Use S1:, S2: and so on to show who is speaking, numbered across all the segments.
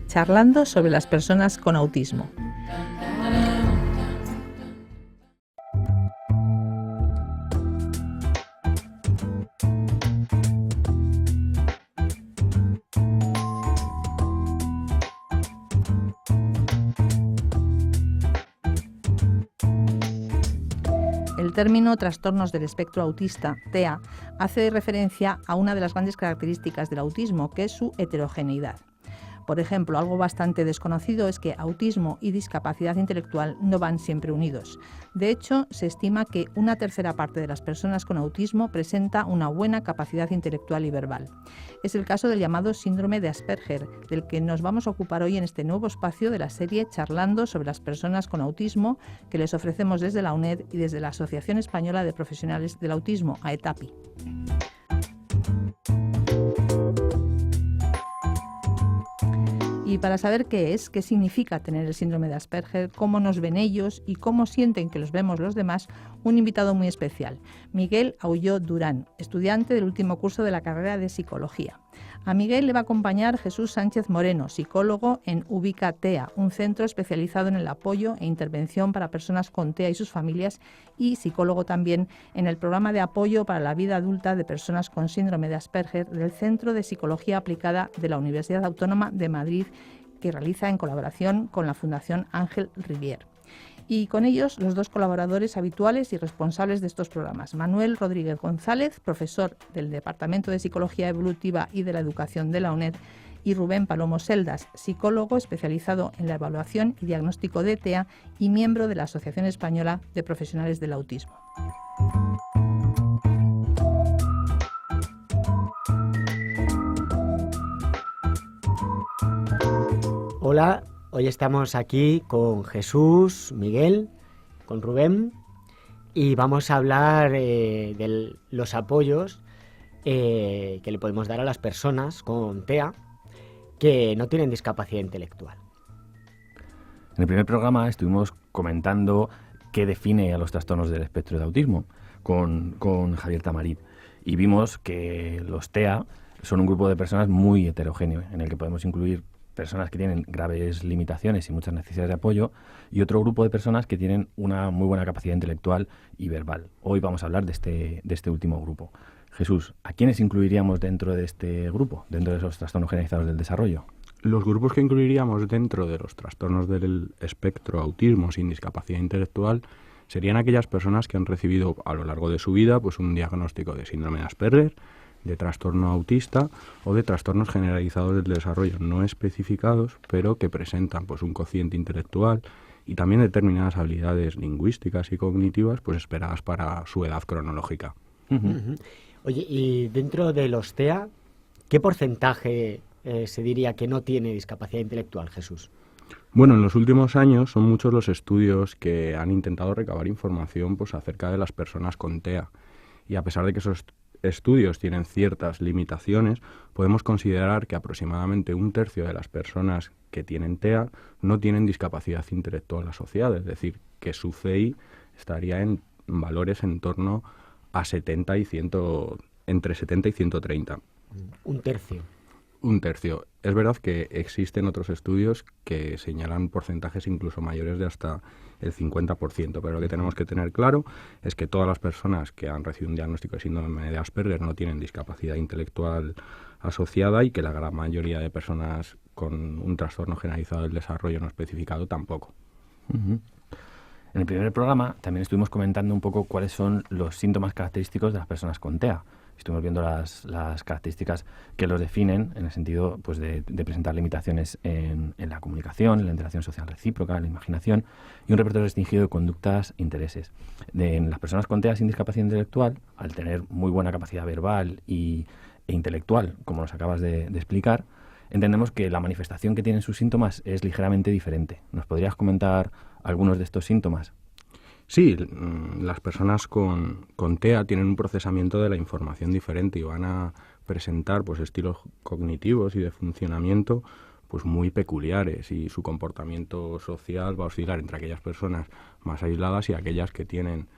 S1: charlando sobre las personas con autismo. El término trastornos del espectro autista, TEA, hace referencia a una de las grandes características del autismo, que es su heterogeneidad. Por ejemplo, algo bastante desconocido es que autismo y discapacidad intelectual no van siempre unidos. De hecho, se estima que una tercera parte de las personas con autismo presenta una buena capacidad intelectual y verbal. Es el caso del llamado síndrome de Asperger, del que nos vamos a ocupar hoy en este nuevo espacio de la serie Charlando sobre las personas con autismo, que les ofrecemos desde la UNED y desde la Asociación Española de Profesionales del Autismo, AETAPI. Y para saber qué es, qué significa tener el síndrome de Asperger, cómo nos ven ellos y cómo sienten que los vemos los demás, un invitado muy especial, Miguel Aulló Durán, estudiante del último curso de la carrera de Psicología. A Miguel le va a acompañar Jesús Sánchez Moreno, psicólogo en Ubica TEA, un centro especializado en el apoyo e intervención para personas con TEA y sus familias, y psicólogo también en el programa de apoyo para la vida adulta de personas con síndrome de Asperger del Centro de Psicología Aplicada de la Universidad Autónoma de Madrid, que realiza en colaboración con la Fundación Ángel Rivier. Y con ellos los dos colaboradores habituales y responsables de estos programas, Manuel Rodríguez González, profesor del Departamento de Psicología Evolutiva y de la Educación de la UNED, y Rubén Palomo Seldas, psicólogo especializado en la evaluación y diagnóstico de TEA y miembro de la Asociación Española de Profesionales del Autismo.
S2: Hola, hoy estamos aquí con Jesús, Miguel, con Rubén y vamos a hablar de los apoyos que le podemos dar a las personas con TEA que no tienen discapacidad intelectual.
S3: En el primer programa estuvimos comentando qué define a los trastornos del espectro de autismo con Javier Tamarit y vimos que los TEA son un grupo de personas muy heterogéneo en el que podemos incluir personas que tienen graves limitaciones y muchas necesidades de apoyo, y otro grupo de personas que tienen una muy buena capacidad intelectual y verbal. Hoy vamos a hablar de este último grupo. Jesús, ¿a quiénes incluiríamos dentro de este grupo, dentro de esos trastornos generalizados del desarrollo?
S4: Los grupos que incluiríamos dentro de los trastornos del espectro autismo sin discapacidad intelectual serían aquellas personas que han recibido a lo largo de su vida pues un diagnóstico de síndrome de Asperger, de trastorno autista o de trastornos generalizados del desarrollo no especificados, pero que presentan pues un cociente intelectual y también determinadas habilidades lingüísticas y cognitivas pues esperadas para su edad cronológica.
S2: Uh-huh. Oye, y dentro de los TEA, ¿qué porcentaje se diría que no tiene discapacidad intelectual, Jesús?
S4: Bueno, en los últimos años son muchos los estudios que han intentado recabar información pues acerca de las personas con TEA, y a pesar de que esos estudios tienen ciertas limitaciones, podemos considerar que aproximadamente un tercio de las personas que tienen TEA no tienen discapacidad intelectual asociada, es decir, que su CI estaría en valores en torno a 70 y 100, entre 70 y 130.
S2: Un tercio.
S4: Un tercio. Es verdad que existen otros estudios que señalan porcentajes incluso mayores de hasta el 50%, pero lo que tenemos que tener claro es que todas las personas que han recibido un diagnóstico de síndrome de Asperger no tienen discapacidad intelectual asociada y que la gran mayoría de personas con un trastorno generalizado del desarrollo no especificado tampoco.
S3: Uh-huh. En el primer programa también estuvimos comentando un poco cuáles son los síntomas característicos de las personas con TEA. Estuvimos viendo las características que los definen en el sentido pues, de presentar limitaciones en la comunicación, en la interacción social recíproca, en la imaginación y un repertorio restringido de conductas e intereses. En las personas con TEA sin discapacidad intelectual, al tener muy buena capacidad verbal e intelectual, como nos acabas de explicar, entendemos que la manifestación que tienen sus síntomas es ligeramente diferente. ¿Nos podrías comentar algunos de estos síntomas?
S4: Sí, las personas con TEA tienen un procesamiento de la información diferente y van a presentar pues estilos cognitivos y de funcionamiento pues muy peculiares, y su comportamiento social va a oscilar entre aquellas personas más aisladas y aquellas que tienen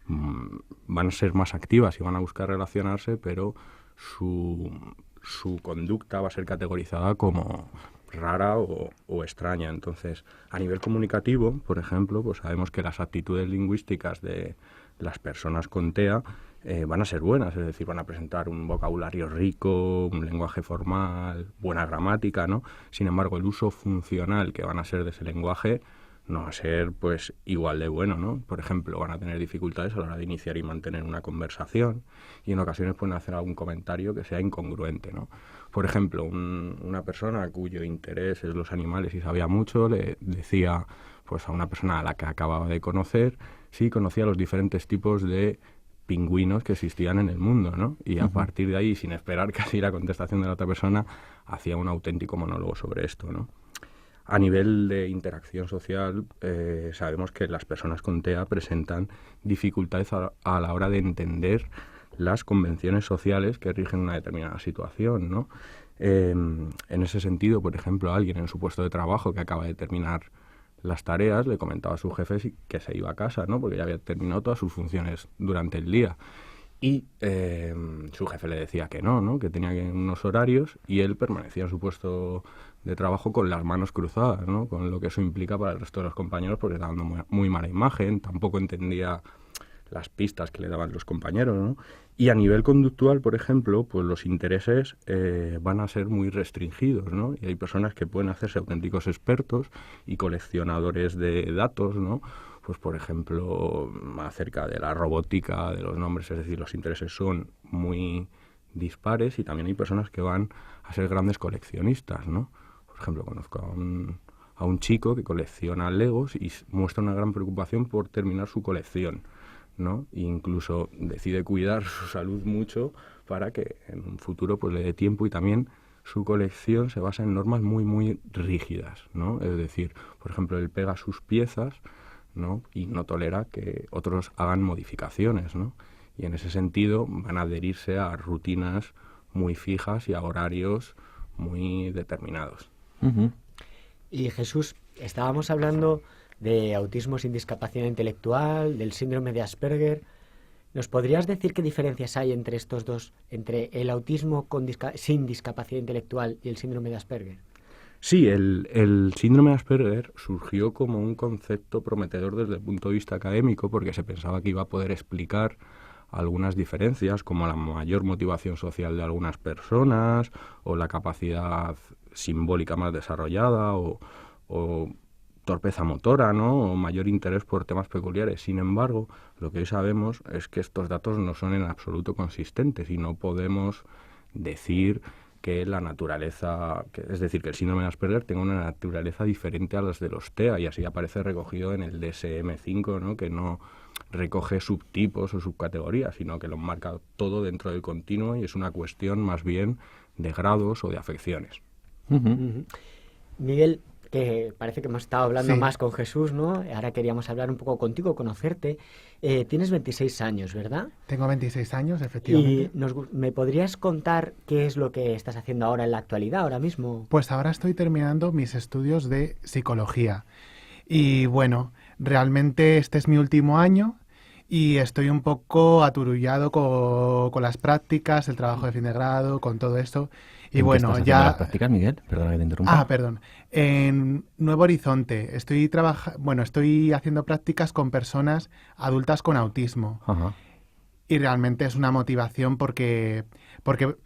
S4: van a ser más activas y van a buscar relacionarse, pero su conducta va a ser categorizada como rara o extraña. Entonces, a nivel comunicativo, por ejemplo, pues sabemos que las aptitudes lingüísticas de las personas con TEA van a ser buenas, es decir, van a presentar un vocabulario rico, un lenguaje formal, buena gramática, ¿no? Sin embargo, el uso funcional que van a ser de ese lenguaje no va a ser pues igual de bueno, ¿no? Por ejemplo, van a tener dificultades a la hora de iniciar y mantener una conversación y en ocasiones pueden hacer algún comentario que sea incongruente, ¿no? Por ejemplo, una persona cuyo interés es los animales y sabía mucho, le decía pues a una persona a la que acababa de conocer si conocía los diferentes tipos de pingüinos que existían en el mundo, ¿no? Y a partir de ahí, sin esperar casi la contestación de la otra persona, hacía un auténtico monólogo sobre esto, ¿no? A nivel de interacción social, sabemos que las personas con TEA presentan dificultades a la hora de entender las convenciones sociales que rigen una determinada situación, ¿no? En ese sentido, por ejemplo, alguien en su puesto de trabajo que acaba de terminar las tareas le comentaba a su jefe que se iba a casa, ¿no? Porque ya había terminado todas sus funciones durante el día. Y su jefe le decía que no, que tenía unos horarios y él permanecía en su puesto de trabajo con las manos cruzadas, ¿no? Con lo que eso implica para el resto de los compañeros porque estaba dando muy mala imagen, tampoco entendía las pistas que le daban los compañeros, ¿no? Y a nivel conductual, por ejemplo, pues los intereses van a ser muy restringidos, ¿no? Y hay personas que pueden hacerse auténticos expertos y coleccionadores de datos, ¿no? Pues, por ejemplo, acerca de la robótica, de los nombres, es decir, los intereses son muy dispares y también hay personas que van a ser grandes coleccionistas, ¿no? Por ejemplo, conozco a un chico que colecciona Legos y muestra una gran preocupación por terminar su colección, ¿no? E incluso decide cuidar su salud mucho para que en un futuro pues le dé tiempo y también su colección se basa en normas muy rígidas, ¿no? Es decir, por ejemplo, él pega sus piezas, ¿no? Y no tolera que otros hagan modificaciones, ¿no? Y en ese sentido van a adherirse a rutinas muy fijas y a horarios muy determinados.
S2: Y Jesús, estábamos hablando de autismo sin discapacidad intelectual, del síndrome de Asperger. ¿Nos podrías decir qué diferencias hay entre estos dos, entre el autismo sin discapacidad intelectual y el síndrome de Asperger?
S4: Sí, el síndrome de Asperger surgió como un concepto prometedor desde el punto de vista académico porque se pensaba que iba a poder explicar algunas diferencias como la mayor motivación social de algunas personas o la capacidad simbólica más desarrollada o torpeza motora, ¿no? O mayor interés por temas peculiares. Sin embargo, lo que hoy sabemos es que estos datos no son en absoluto consistentes y no podemos decir que la naturaleza, es decir, que el síndrome de Asperger tenga una naturaleza diferente a las de los TEA y así aparece recogido en el DSM-5, ¿no? Que no recoge subtipos o subcategorías, sino que lo marca todo dentro del continuo y es una cuestión más bien de grados o de afecciones.
S2: Miguel, que parece que hemos estado hablando
S5: Sí.
S2: más con Jesús, ¿no? Ahora queríamos hablar un poco contigo, conocerte. Tienes 26 años, ¿verdad?
S5: Tengo 26 años, efectivamente.
S2: Y ¿me podrías contar qué es lo que estás haciendo ahora en la actualidad, ahora mismo?
S5: Pues ahora estoy terminando mis estudios de psicología. Y bueno, realmente este es mi último año y estoy un poco aturullado con las prácticas, el trabajo de fin de grado, con todo esto. Y
S3: ¿En qué
S5: bueno,
S3: estás haciendo
S5: ya...
S3: las prácticas, Miguel? Perdona que te interrumpa.
S5: Ah, perdón. En Nuevo Horizonte estoy haciendo prácticas con personas adultas con autismo.
S3: Ajá.
S5: Y realmente es una motivación porque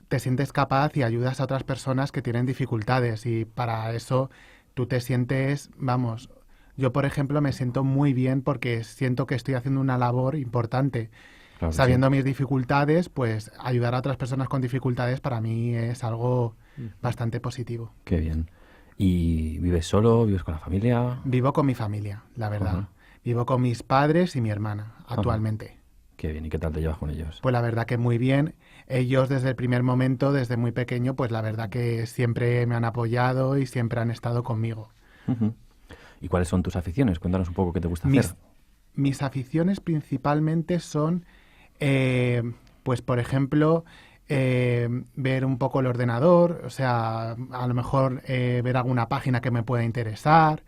S5: te sientes capaz y ayudas a otras personas que tienen dificultades y para eso tú te sientes, vamos, yo por ejemplo me siento muy bien porque siento que estoy haciendo una labor importante.
S3: Claro que
S5: Sabiendo mis dificultades, pues ayudar a otras personas con dificultades para mí es algo bastante positivo.
S3: sí. Qué bien. ¿Y vives solo? ¿Vives con la familia?
S5: Vivo con mi familia, la verdad.
S3: Ajá.
S5: Vivo con mis padres y mi hermana actualmente.
S3: Qué bien. ¿Y qué tal te llevas con ellos?
S5: Pues la verdad que muy bien. Ellos desde el primer momento, desde muy pequeño, pues la verdad que siempre me han apoyado y siempre han estado conmigo.
S3: Ujú. ¿Y cuáles son tus aficiones? Cuéntanos un poco qué te gusta hacer.
S5: Mis aficiones principalmente son, pues por ejemplo, ver un poco el ordenador, o sea, a lo mejor ver alguna página que me pueda interesar,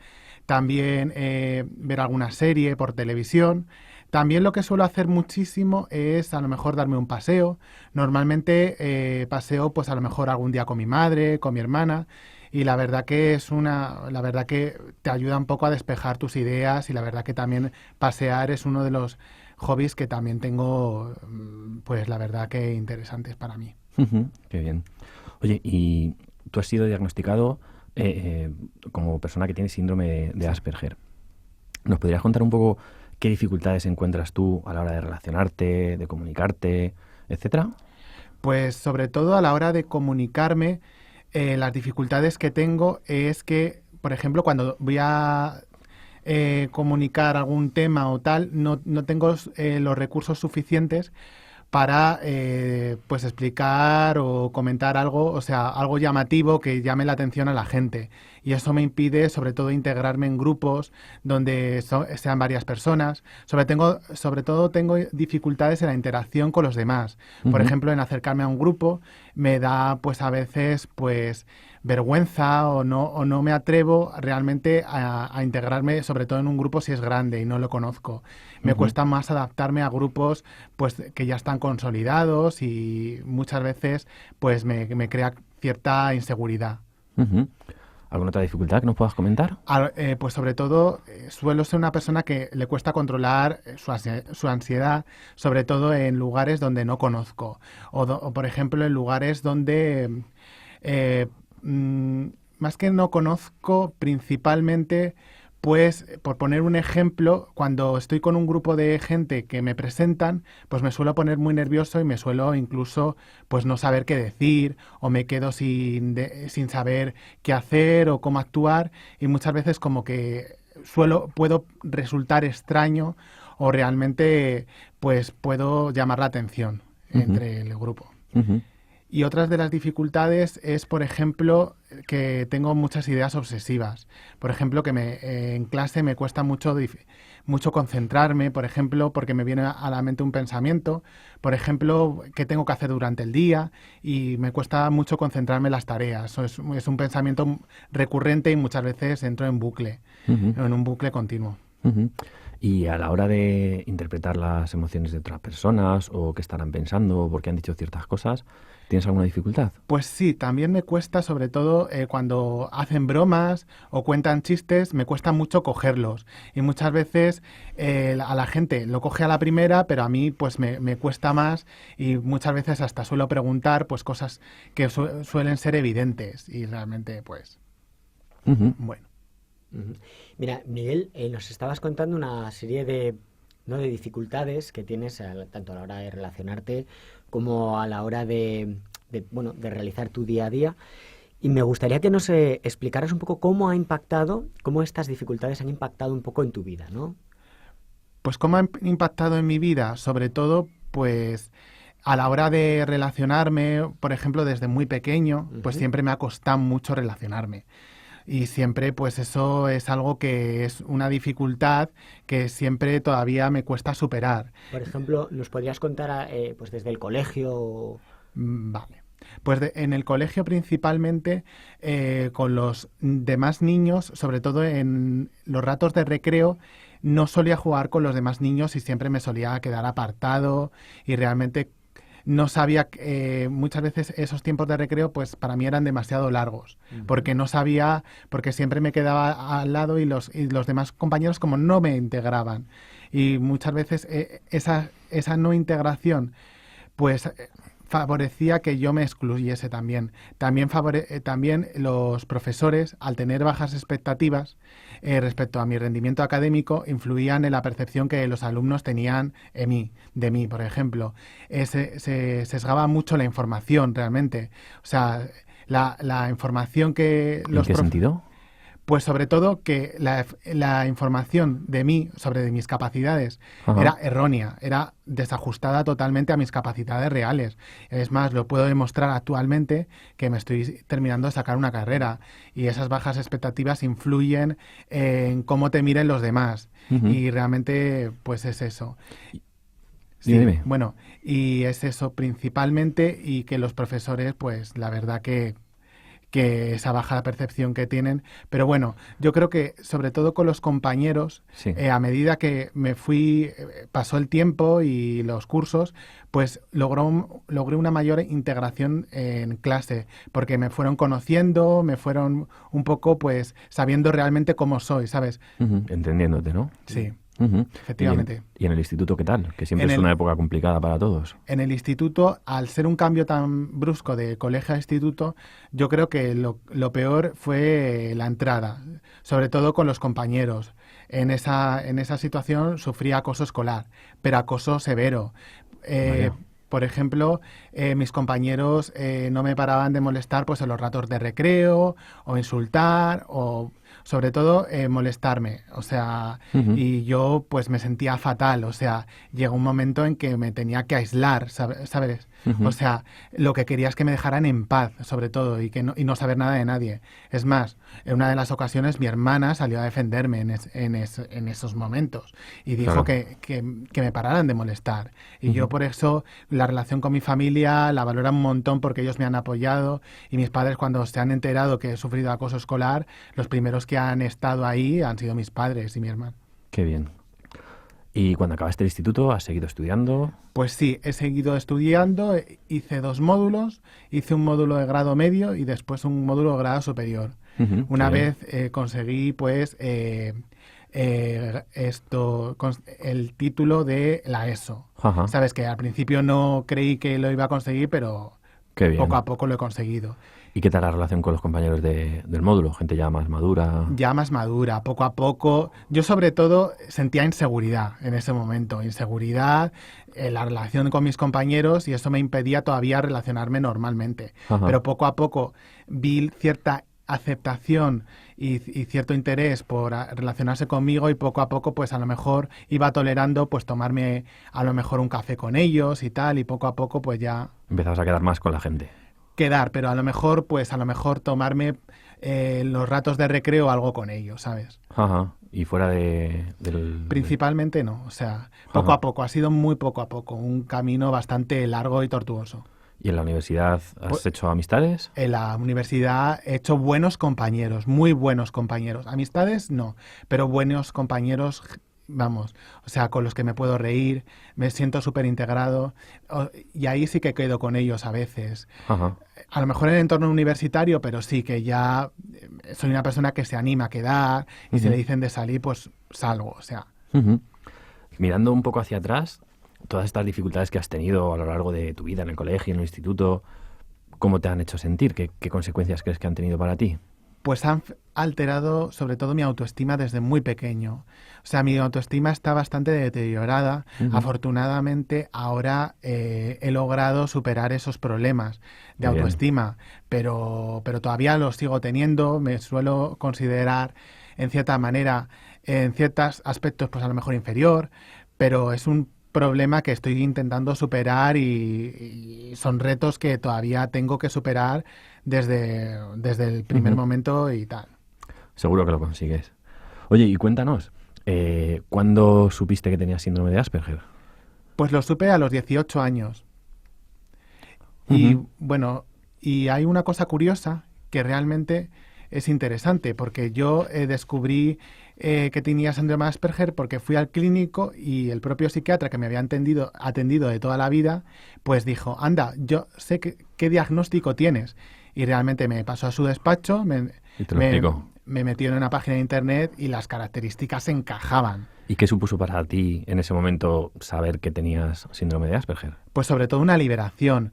S5: también ver alguna serie por televisión. También lo que suelo hacer muchísimo es a lo mejor darme un paseo. Normalmente paseo pues a lo mejor algún día con mi madre, con mi hermana y la verdad que la verdad que te ayuda un poco a despejar tus ideas y la verdad que también pasear es uno de los hobbies que también tengo, pues la verdad que interesantes para mí.
S3: Qué bien. Oye, y tú has sido diagnosticado como persona que tiene síndrome de Asperger. ¿Nos podrías contar un poco qué dificultades encuentras tú a la hora de relacionarte, de comunicarte, etcétera?
S5: Pues sobre todo a la hora de comunicarme, las dificultades que tengo es que, por ejemplo, cuando voy a comunicar algún tema o tal, no tengo los recursos suficientes para pues explicar o comentar algo, o sea, algo llamativo que llame la atención a la gente. Y eso me impide, sobre todo, integrarme en grupos donde sean varias personas. Sobre todo tengo dificultades en la interacción con los demás. Por ejemplo, en acercarme a un grupo me da, pues a veces, pues vergüenza o no me atrevo realmente a integrarme, sobre todo en un grupo si es grande y no lo conozco. Me cuesta más adaptarme a grupos pues que ya están consolidados y muchas veces pues me crea cierta inseguridad.
S3: ¿Alguna otra dificultad que nos puedas comentar?
S5: Pues sobre todo suelo ser una persona que le cuesta controlar su ansiedad, sobre todo en lugares donde no conozco o por ejemplo en lugares donde más que no conozco, principalmente, pues, por poner un ejemplo, cuando estoy con un grupo de gente que me presentan, pues me suelo poner muy nervioso y me suelo incluso, pues, no saber qué decir o me quedo sin saber qué hacer o cómo actuar y muchas veces como que puedo resultar extraño o realmente, pues, puedo llamar la atención entre el grupo. Y otras de las dificultades es, por ejemplo, que tengo muchas ideas obsesivas. Por ejemplo, que en clase me cuesta mucho concentrarme, por ejemplo, porque me viene a la mente un pensamiento, por ejemplo, qué tengo que hacer durante el día y me cuesta mucho concentrarme en las tareas. Es un pensamiento recurrente y muchas veces entro en bucle, en un bucle continuo.
S3: Y a la hora de interpretar las emociones de otras personas o qué estarán pensando o por qué han dicho ciertas cosas, ¿tienes alguna dificultad?
S5: Pues sí, también me cuesta, sobre todo cuando hacen bromas o cuentan chistes, me cuesta mucho cogerlos. Y muchas veces a la gente lo coge a la primera, pero a mí pues me cuesta más y muchas veces hasta suelo preguntar pues cosas que suelen ser evidentes y realmente pues bueno.
S2: Mira, Miguel, nos estabas contando una serie de dificultades que tienes tanto a la hora de relacionarte como a la hora de realizar tu día a día. Y me gustaría que nos explicaras un poco cómo estas dificultades han impactado un poco en tu vida, ¿no?
S5: Pues cómo han impactado en mi vida, sobre todo, pues a la hora de relacionarme, por ejemplo, desde muy pequeño, pues siempre me ha costado mucho relacionarme. Y siempre, pues eso es algo que es una dificultad que siempre todavía me cuesta superar.
S2: Por ejemplo, ¿nos podrías contar pues desde el colegio?
S5: Vale. Pues en el colegio principalmente con los demás niños, sobre todo en los ratos de recreo, no solía jugar con los demás niños y siempre me solía quedar apartado y realmente no sabía, muchas veces esos tiempos de recreo pues para mí eran demasiado largos, porque no sabía, porque siempre me quedaba al lado y los demás compañeros como no me integraban. Y muchas veces esa no integración pues favorecía que yo me excluyese también. También los profesores, al tener bajas expectativas respecto a mi rendimiento académico, influían en la percepción que los alumnos tenían de mí, por ejemplo. Se sesgaba mucho la información, realmente. O sea, la información que
S3: ¿En qué sentido?
S5: Pues sobre todo que la información de mí sobre mis capacidades era errónea, era desajustada totalmente a mis capacidades reales. Es más, lo puedo demostrar actualmente que me estoy terminando de sacar una carrera y esas bajas expectativas influyen en cómo te miren los demás. Y realmente pues es eso. Sí,
S3: dime.
S5: Bueno, y es eso principalmente y que los profesores pues la verdad que que esa baja percepción que tienen. Pero bueno, yo creo que sobre todo con los compañeros,
S3: Sí.
S5: a medida que me fui, pasó el tiempo y los cursos, pues logré una mayor integración en clase, porque me fueron conociendo, me fueron un poco pues sabiendo realmente cómo soy, ¿sabes?
S3: Ujú, entendiéndote, ¿no?
S5: Sí,
S3: Ujú.
S5: efectivamente.
S3: ¿Y en el instituto qué tal? Que siempre
S5: En
S3: es
S5: el-
S3: una época complicada para todos.
S5: En el instituto, al ser un cambio tan brusco de colegio a instituto, yo creo que lo peor fue la entrada, sobre todo con los compañeros. En esa situación sufrí acoso escolar, pero acoso severo.
S3: Vaya.
S5: Por ejemplo, mis compañeros no me paraban de molestar pues en los ratos de recreo o insultar o sobre todo molestarme, o sea,
S3: Ujú.
S5: y yo pues me sentía fatal, o sea, llegó un momento en que me tenía que aislar, ¿sabes?
S3: Ujú.
S5: O sea, lo que quería es que me dejaran en paz, sobre todo, y no saber nada de nadie. Es más, en una de las ocasiones mi hermana salió a defenderme en esos momentos y dijo
S3: Claro.
S5: que me pararan de molestar. Y yo
S3: Ujú.
S5: por eso la relación con mi familia la valoro un montón porque ellos me han apoyado y mis padres cuando se han enterado que he sufrido acoso escolar, los primeros que han estado ahí han sido mis padres y mi hermano.
S3: Qué bien. ¿Y cuando acabaste el instituto has seguido estudiando?
S5: Pues sí, he seguido estudiando, hice 2 módulos, hice un módulo de grado medio y después un módulo de grado superior.
S3: Ujú,
S5: Una
S3: qué bien.
S5: vez conseguí pues el título de la ESO.
S3: Ajá.
S5: Sabes que al principio no creí que lo iba a conseguir, pero
S3: Qué bien.
S5: poco a poco lo he conseguido.
S3: ¿Y qué tal la relación con los compañeros del módulo? Gente ya más madura.
S5: Ya más madura, poco a poco. Yo sobre todo sentía inseguridad en ese momento, inseguridad en la relación con mis compañeros y eso me impedía todavía relacionarme normalmente.
S3: Ajá.
S5: Pero poco a poco vi cierta aceptación y cierto interés por relacionarse conmigo y poco a poco pues a lo mejor iba tolerando pues tomarme a lo mejor un café con ellos y tal y poco a poco pues ya
S3: Empezabas a quedar más con la gente.
S5: quedar, pero a lo mejor tomarme los ratos de recreo algo con ellos, ¿sabes?
S3: Ajá. Y fuera del...
S5: Principalmente no, o sea, poco
S3: Ajá.
S5: a poco, ha sido muy poco a poco, un camino bastante largo y tortuoso.
S3: ¿Y en la universidad has
S5: Pues-
S3: hecho amistades?
S5: En la universidad he hecho buenos compañeros, muy buenos compañeros. Amistades no, pero buenos compañeros, vamos, o sea, con los que me puedo reír, me siento súper integrado y ahí sí que quedo con ellos a veces.
S3: Ajá.
S5: A lo mejor en el entorno universitario, pero sí que ya soy una persona que se anima a quedar y si
S3: Ujú.
S5: le dicen de salir, pues salgo, o sea.
S3: Ujú. Mirando un poco hacia atrás, todas estas dificultades que has tenido a lo largo de tu vida en el colegio, en el instituto, ¿cómo te han hecho sentir? ¿Qué consecuencias crees que han tenido para ti?
S5: Pues han alterado sobre todo mi autoestima desde muy pequeño. O sea, mi autoestima está bastante deteriorada.
S3: Ujú.
S5: Afortunadamente ahora he logrado superar esos problemas de
S3: Muy bien.
S5: autoestima, pero todavía los sigo teniendo. Me suelo considerar en cierta manera, en ciertos aspectos, pues a lo mejor inferior, pero es un problema que estoy intentando superar y son retos que todavía tengo que superar desde el primer
S3: Ujú.
S5: momento y tal.
S3: Seguro que lo consigues. Oye, y cuéntanos, ¿cuándo supiste que tenías síndrome de Asperger?
S5: Pues lo supe a los 18 años. Y
S3: Ujú.
S5: bueno, y hay una cosa curiosa que realmente es interesante, porque yo descubrí que tenía síndrome de Asperger porque fui al clínico y el propio psiquiatra que me había atendido de toda la vida, pues dijo, anda, yo sé qué diagnóstico tienes. Y realmente me pasó a su despacho,
S3: Y te lo explico.
S5: me metió en una página de internet y las características encajaban.
S3: ¿Y qué supuso para ti en ese momento saber que tenías síndrome de Asperger?
S5: Pues sobre todo una liberación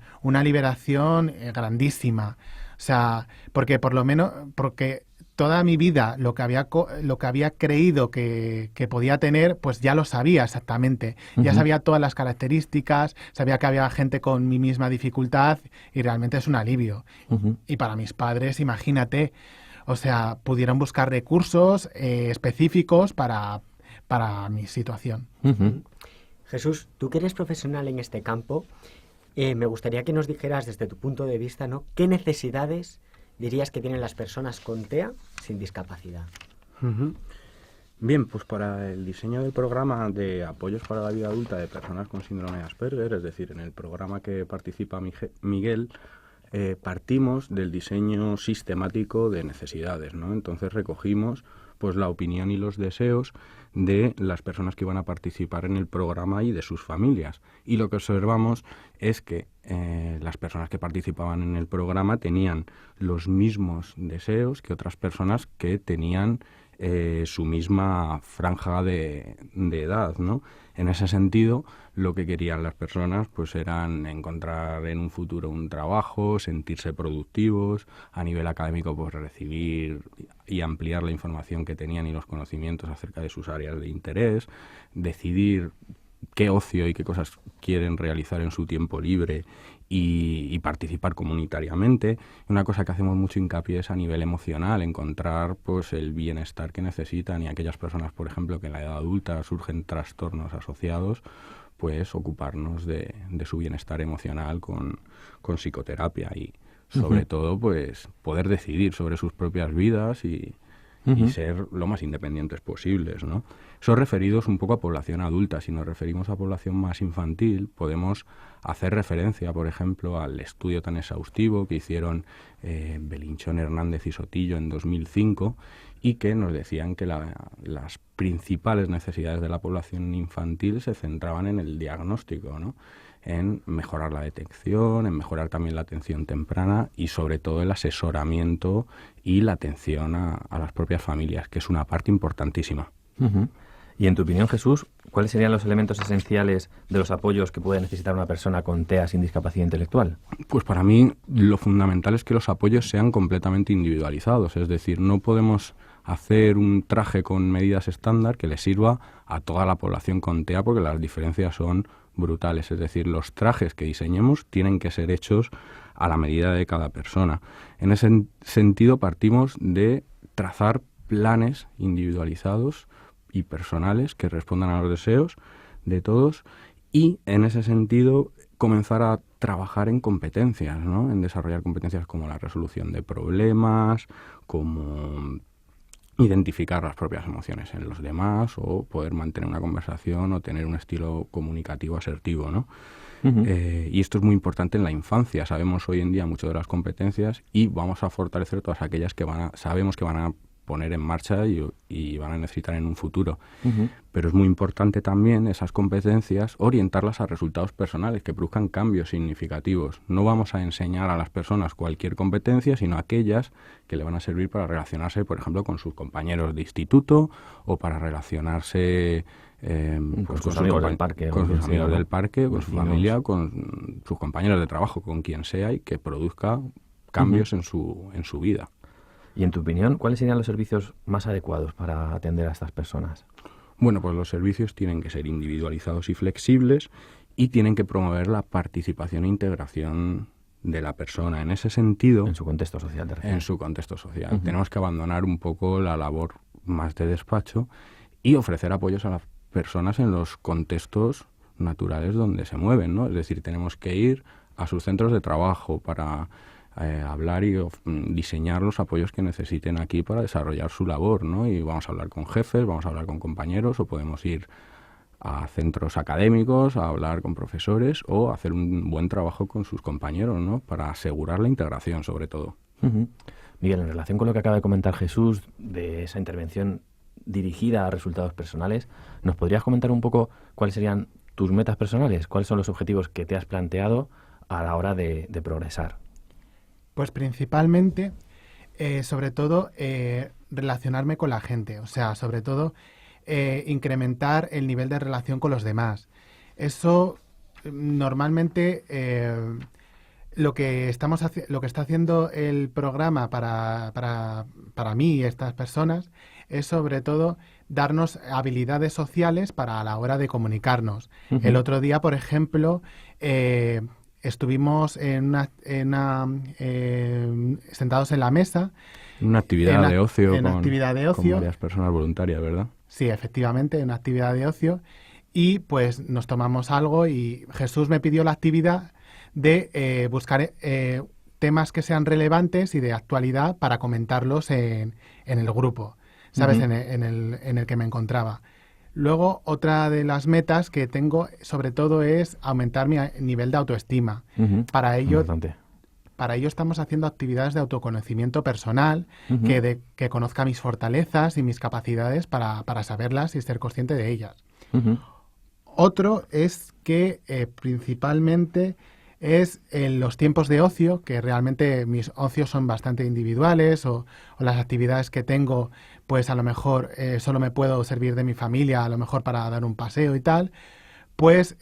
S5: grandísima. O sea, porque por lo menos, porque toda mi vida lo que había creído que podía tener, pues ya lo sabía exactamente. Ya
S3: Ujú.
S5: sabía todas las características, sabía que había gente con mi misma dificultad y realmente es un alivio.
S3: Ujú.
S5: Y para mis padres, imagínate, o sea, pudieron buscar recursos específicos para mi situación.
S3: Ujú.
S2: Jesús, tú que eres profesional en este campo, me gustaría que nos dijeras desde tu punto de vista, ¿no? ¿Qué necesidades dirías que tienen las personas con TEA sin discapacidad?
S4: Ujú. Bien, pues para el diseño del programa de apoyos para la vida adulta de personas con síndrome de Asperger, es decir, en el programa que participa Miguel, partimos del diseño sistemático de necesidades, ¿no? Entonces recogimos pues la opinión y los deseos de las personas que iban a participar en el programa y de sus familias. Y lo que observamos es que las personas que participaban en el programa tenían los mismos deseos que otras personas que tenían su misma franja de edad, ¿no? En ese sentido, lo que querían las personas pues eran encontrar en un futuro un trabajo, sentirse productivos, a nivel académico pues recibir y ampliar la información que tenían y los conocimientos acerca de sus áreas de interés, decidir qué ocio y qué cosas quieren realizar en su tiempo libre y participar comunitariamente. Una cosa que hacemos mucho hincapié es a nivel emocional, encontrar pues el bienestar que necesitan, y aquellas personas, por ejemplo, que en la edad adulta surgen trastornos asociados, pues ocuparnos de su bienestar emocional con psicoterapia y sobre todo pues poder decidir sobre sus propias vidas y ser lo más independientes posibles, ¿no? Son referidos un poco a población adulta. Si nos referimos a población más infantil, podemos hacer referencia, por ejemplo, al estudio tan exhaustivo que hicieron Belinchón, Hernández y Sotillo en 2005, y que nos decían que las principales necesidades de la población infantil se centraban en el diagnóstico, ¿no? En mejorar la detección, en mejorar también la atención temprana y sobre todo el asesoramiento y la atención a las propias familias, que es una parte importantísima.
S3: Y en tu opinión, Jesús, ¿cuáles serían los elementos esenciales de los apoyos que puede necesitar una persona con TEA sin discapacidad intelectual?
S4: Pues para mí lo fundamental es que los apoyos sean completamente individualizados, es decir, no podemos hacer un traje con medidas estándar que le sirva a toda la población con TEA porque las diferencias son brutales, es decir, los trajes que diseñemos tienen que ser hechos a la medida de cada persona. En ese sentido partimos de trazar planes individualizados y personales que respondan a los deseos de todos y en ese sentido comenzar a trabajar en competencias, ¿no? En desarrollar competencias como la resolución de problemas, como identificar las propias emociones en los demás o poder mantener una conversación o tener un estilo comunicativo asertivo, ¿no? Y esto es muy importante en la infancia. Sabemos hoy en día mucho de las competencias y vamos a fortalecer todas aquellas que sabemos que van a poner en marcha y van a necesitar en un futuro. Pero es muy importante también esas competencias orientarlas a resultados personales que produzcan cambios significativos. No vamos a enseñar a las personas cualquier competencia, sino aquellas que le van a servir para relacionarse, por ejemplo, con sus compañeros de instituto o para relacionarse
S3: con sus amigos del parque,
S4: con su familia, con sus compañeros de trabajo, con quien sea, y que produzca cambios en su vida.
S3: Y en tu opinión, ¿cuáles serían los servicios más adecuados para atender a estas personas?
S4: Bueno, pues los servicios tienen que ser individualizados y flexibles y tienen que promover la participación e integración de la persona. En ese sentido...
S3: En su contexto social,
S4: En su contexto social. Tenemos que abandonar un poco la labor más de despacho y ofrecer apoyos a las personas en los contextos naturales donde se mueven, ¿no? Es decir, tenemos que ir a sus centros de trabajo para hablar y diseñar los apoyos que necesiten aquí para desarrollar su labor, ¿no? Y vamos a hablar con jefes, vamos a hablar con compañeros, o podemos ir a centros académicos a hablar con profesores o hacer un buen trabajo con sus compañeros, ¿no? Para asegurar la integración, sobre todo.
S3: Miguel, en relación con lo que acaba de comentar Jesús, de esa intervención dirigida a resultados personales, ¿nos podrías comentar un poco cuáles serían tus metas personales? ¿Cuáles son los objetivos que te has planteado a la hora de progresar?
S5: Pues principalmente, sobre todo, relacionarme con la gente. O sea, sobre todo, incrementar el nivel de relación con los demás. Eso, normalmente, lo que está haciendo el programa para mí y estas personas es, sobre todo, darnos habilidades sociales para a la hora de comunicarnos. El otro día, por ejemplo... estuvimos sentados en la mesa.
S4: Una actividad de ocio.
S5: Con
S4: varias personas voluntarias, ¿verdad?
S5: Sí, efectivamente, una actividad de ocio. Y pues nos tomamos algo y Jesús me pidió la actividad de buscar temas que sean relevantes y de actualidad para comentarlos en el grupo, ¿sabes? En el que me encontraba. Luego, otra de las metas que tengo, sobre todo, es aumentar mi nivel de autoestima. Para ello, para ello estamos haciendo actividades de autoconocimiento personal, que conozca mis fortalezas y mis capacidades para saberlas y ser consciente de ellas. Otro es que principalmente es en los tiempos de ocio, que realmente mis ocios son bastante individuales, o las actividades que tengo, pues a lo mejor solo me puedo servir de mi familia, a lo mejor para dar un paseo y tal, pues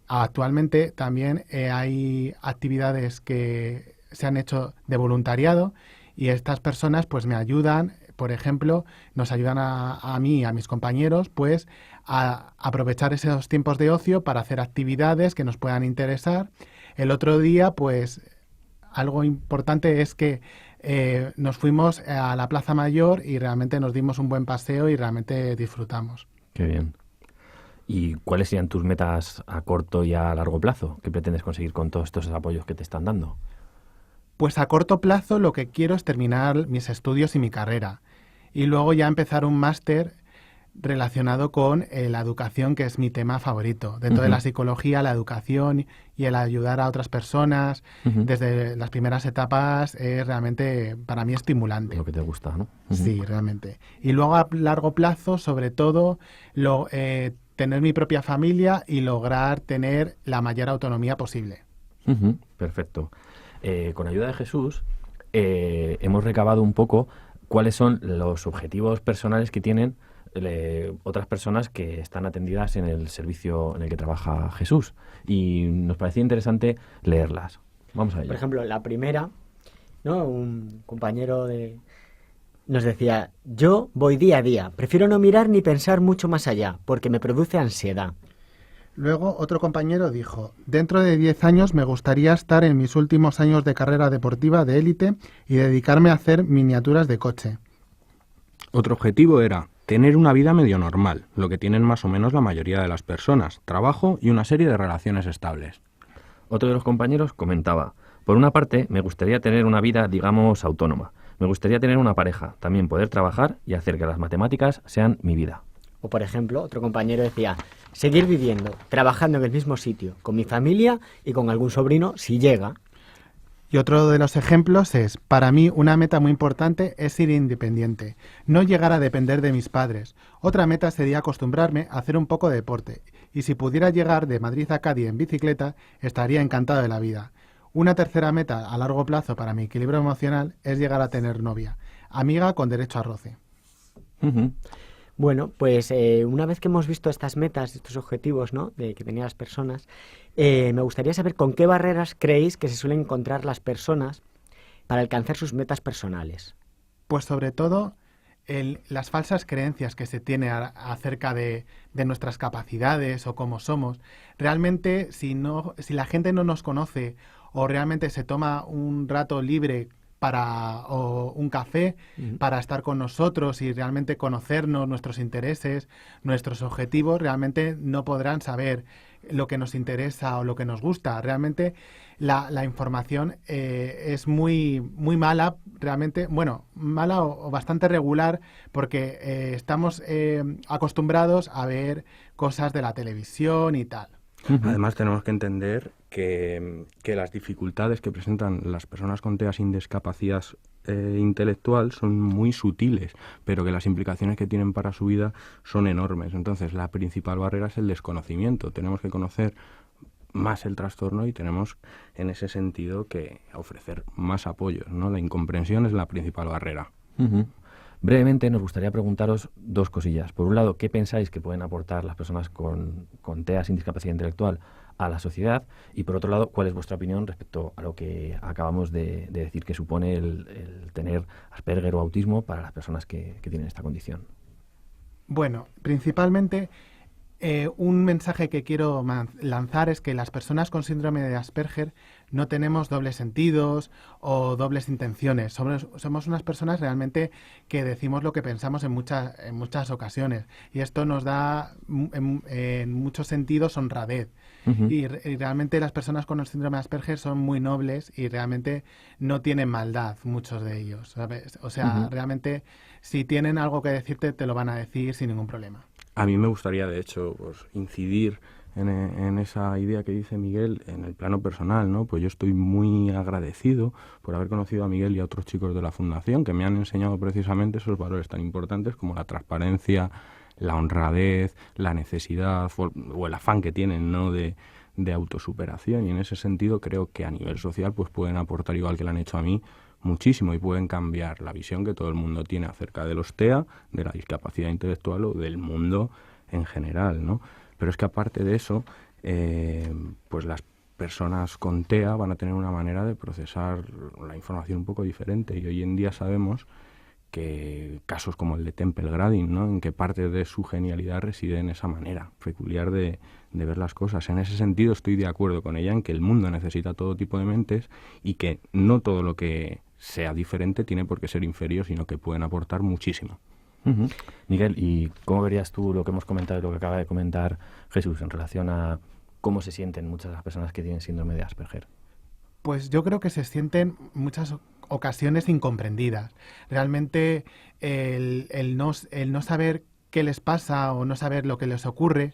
S5: actualmente también hay actividades que se han hecho de voluntariado y estas personas pues me ayudan, por ejemplo, nos ayudan a mí y a mis compañeros pues a aprovechar esos tiempos de ocio para hacer actividades que nos puedan interesar. El otro día pues algo importante es que nos fuimos a la Plaza Mayor y realmente nos dimos un buen paseo y realmente disfrutamos.
S3: Qué bien. ¿Y cuáles serían tus metas a corto y a largo plazo? ¿Qué pretendes conseguir con todos estos apoyos que te están dando?
S5: Pues a corto plazo lo que quiero es terminar mis estudios y mi carrera y luego ya empezar un máster relacionado con la educación, que es mi tema favorito. Dentro de la psicología, la educación y el ayudar a otras personas desde las primeras etapas es realmente para mí estimulante.
S3: Lo que te gusta, ¿no?
S5: Sí, realmente. Y luego a largo plazo, sobre todo, tener mi propia familia y lograr tener la mayor autonomía posible.
S3: Perfecto. Con ayuda de Jesús hemos recabado un poco cuáles son los objetivos personales que tienen otras personas que están atendidas en el servicio en el que trabaja Jesús. Y nos parecía interesante leerlas. Vamos a ello.
S2: Por ejemplo, la primera, ¿no? Un compañero nos decía: yo voy día a día, prefiero no mirar ni pensar mucho más allá, porque me produce ansiedad.
S5: Luego otro compañero dijo: dentro de 10 años me gustaría estar en mis últimos años de carrera deportiva de élite y dedicarme a hacer miniaturas de coche.
S4: Otro objetivo era tener una vida medio normal, lo que tienen más o menos la mayoría de las personas, trabajo y una serie de relaciones estables.
S3: Otro de los compañeros comentaba: por una parte, me gustaría tener una vida, digamos, autónoma. Me gustaría tener una pareja, también poder trabajar y hacer que las matemáticas sean mi vida.
S2: O, por ejemplo, otro compañero decía: seguir viviendo, trabajando en el mismo sitio, con mi familia y con algún sobrino, si llega.
S5: Y otro de los ejemplos es: para mí una meta muy importante es ser independiente, no llegar a depender de mis padres. Otra meta sería acostumbrarme a hacer un poco de deporte. Y si pudiera llegar de Madrid a Cádiz en bicicleta, estaría encantado de la vida. Una tercera meta a largo plazo para mi equilibrio emocional es llegar a tener novia, amiga con derecho a roce.
S2: Bueno, pues una vez que hemos visto estas metas, estos objetivos, ¿no?, que tenían las personas, me gustaría saber con qué barreras creéis que se suelen encontrar las personas para alcanzar sus metas personales.
S5: Pues sobre todo las falsas creencias que se tiene acerca de nuestras capacidades o cómo somos. Realmente, si la gente no nos conoce o realmente se toma un rato libre o un café para estar con nosotros y realmente conocernos, nuestros intereses, nuestros objetivos, realmente no podrán saber lo que nos interesa o lo que nos gusta. Realmente la información es muy, muy mala, realmente, bueno, mala o bastante regular, porque estamos acostumbrados a ver cosas de la televisión y tal.
S4: Además, tenemos que entender que las dificultades que presentan las personas con TEA sin discapacidad intelectual son muy sutiles, pero que las implicaciones que tienen para su vida son enormes. Entonces, la principal barrera es el desconocimiento. Tenemos que conocer más el trastorno y tenemos, en ese sentido, que ofrecer más apoyos, ¿no? La incomprensión es la principal barrera.
S3: Brevemente, nos gustaría preguntaros dos cosillas. Por un lado, ¿qué pensáis que pueden aportar las personas con TEA sin discapacidad intelectual a la sociedad? Y por otro lado, ¿cuál es vuestra opinión respecto a lo que acabamos de decir que supone el tener Asperger o autismo para las personas que tienen esta condición?
S5: Bueno, principalmente un mensaje que quiero lanzar es que las personas con síndrome de Asperger no tenemos dobles sentidos o dobles intenciones. Somos unas personas realmente que decimos lo que pensamos en muchas ocasiones. Y esto nos da, en muchos sentidos, honradez. Y realmente las personas con el síndrome de Asperger son muy nobles y realmente no tienen maldad, muchos de ellos, ¿sabes? O sea, realmente si tienen algo que decirte, te lo van a decir sin ningún problema.
S4: A mí me gustaría, de hecho, pues, incidir en esa idea que dice Miguel en el plano personal, ¿no? Pues yo estoy muy agradecido por haber conocido a Miguel y a otros chicos de la Fundación que me han enseñado precisamente esos valores tan importantes como la transparencia, la honradez, la necesidad o el afán que tienen, ¿no? de autosuperación, y en ese sentido creo que a nivel social pues pueden aportar, igual que lo han hecho a mí, muchísimo, y pueden cambiar la visión que todo el mundo tiene acerca de los TEA, de la discapacidad intelectual o del mundo en general, ¿no? Pero es que aparte de eso, pues las personas con TEA van a tener una manera de procesar la información un poco diferente, y hoy en día sabemos que casos como el de Temple Grandin, ¿no? En que parte de su genialidad reside en esa manera peculiar de ver las cosas. En ese sentido estoy de acuerdo con ella en que el mundo necesita todo tipo de mentes y que no todo lo que sea diferente tiene por qué ser inferior, sino que pueden aportar muchísimo.
S3: Uh-huh. Miguel, ¿y cómo verías tú lo que hemos comentado y lo que acaba de comentar Jesús en relación a cómo se sienten muchas de las personas que tienen síndrome de Asperger?
S5: Pues yo creo que se sienten muchas ocasiones incomprendidas. Realmente el no saber qué les pasa o no saber lo que les ocurre,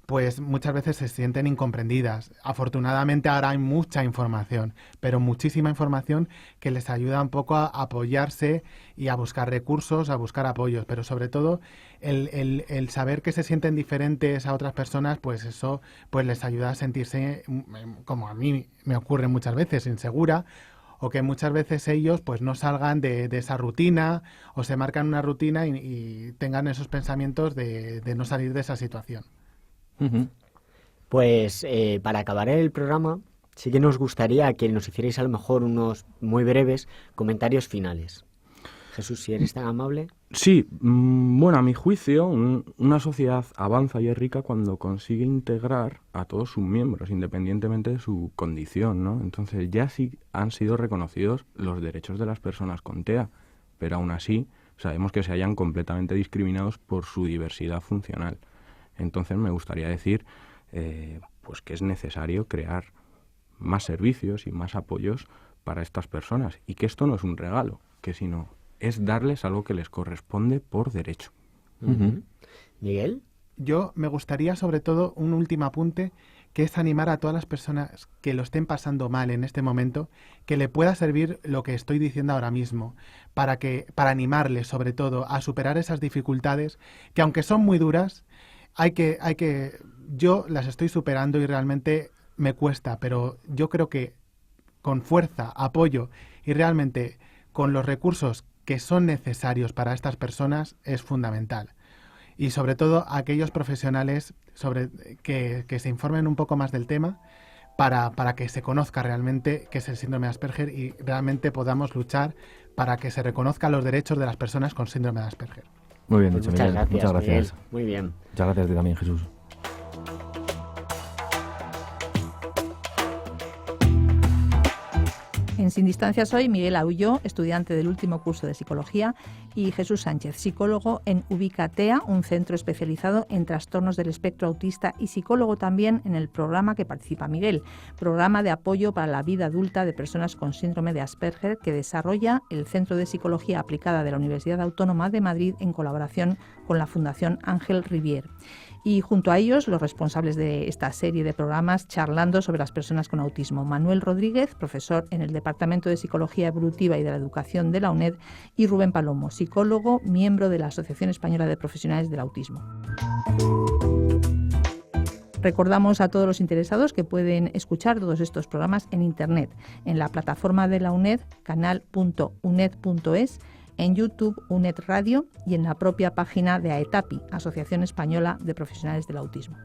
S5: pues muchas veces se sienten incomprendidas. Afortunadamente ahora hay mucha información, pero muchísima información que les ayuda un poco a apoyarse y a buscar recursos, a buscar apoyos, pero sobre todo el saber que se sienten diferentes a otras personas, pues eso pues les ayuda a sentirse, como a mí me ocurre muchas veces, insegura, o que muchas veces ellos pues no salgan de esa rutina o se marcan una rutina y tengan esos pensamientos de no salir de esa situación.
S3: Uh-huh.
S2: Pues para acabar el programa, sí que nos gustaría que nos hicierais a lo mejor unos muy breves comentarios finales. Jesús, si eres tan amable.
S4: Sí, bueno, a mi juicio, una sociedad avanza y es rica cuando consigue integrar a todos sus miembros, independientemente de su condición, ¿no? Entonces ya sí han sido reconocidos los derechos de las personas con TEA, pero aún así sabemos que se hallan completamente discriminados por su diversidad funcional. Entonces me gustaría decir pues que es necesario crear más servicios y más apoyos para estas personas, y que esto no es un regalo, que sino es darles algo que les corresponde por derecho.
S2: Uh-huh. ¿Miguel?
S5: Yo me gustaría sobre todo un último apunte, que es animar a todas las personas que lo estén pasando mal en este momento, que le pueda servir lo que estoy diciendo ahora mismo, para animarles sobre todo a superar esas dificultades que, aunque son muy duras, yo las estoy superando y realmente me cuesta, pero yo creo que con fuerza, apoyo y realmente con los recursos que son necesarios para estas personas es fundamental. Y sobre todo aquellos profesionales que se informen un poco más del tema para que se conozca realmente qué es el síndrome de Asperger y realmente podamos luchar para que se reconozcan los derechos de las personas con síndrome de Asperger.
S3: Muy bien
S2: Pues
S3: dicho,
S2: muchas
S3: Miguel.
S2: gracias,
S3: Muchas gracias.
S2: Miguel. Muy bien.
S3: Muchas gracias a ti también, Jesús.
S1: En Sin Distancias hoy, Miguel Aulló, estudiante del último curso de Psicología, y Jesús Sánchez, psicólogo en Ubicatea, un centro especializado en trastornos del espectro autista y psicólogo también en el programa que participa Miguel, programa de apoyo para la vida adulta de personas con síndrome de Asperger que desarrolla el Centro de Psicología Aplicada de la Universidad Autónoma de Madrid en colaboración con la Fundación Ángel Rivier. Y junto a ellos, los responsables de esta serie de programas charlando sobre las personas con autismo. Manuel Rodríguez, profesor en el Departamento de Psicología Evolutiva y de la Educación de la UNED, y Rubén Palomo, psicólogo, miembro de la Asociación Española de Profesionales del Autismo. Recordamos a todos los interesados que pueden escuchar todos estos programas en Internet, en la plataforma de la UNED, canal.uned.es, en YouTube, UNED Radio, y en la propia página de AETAPI, Asociación Española de Profesionales del Autismo.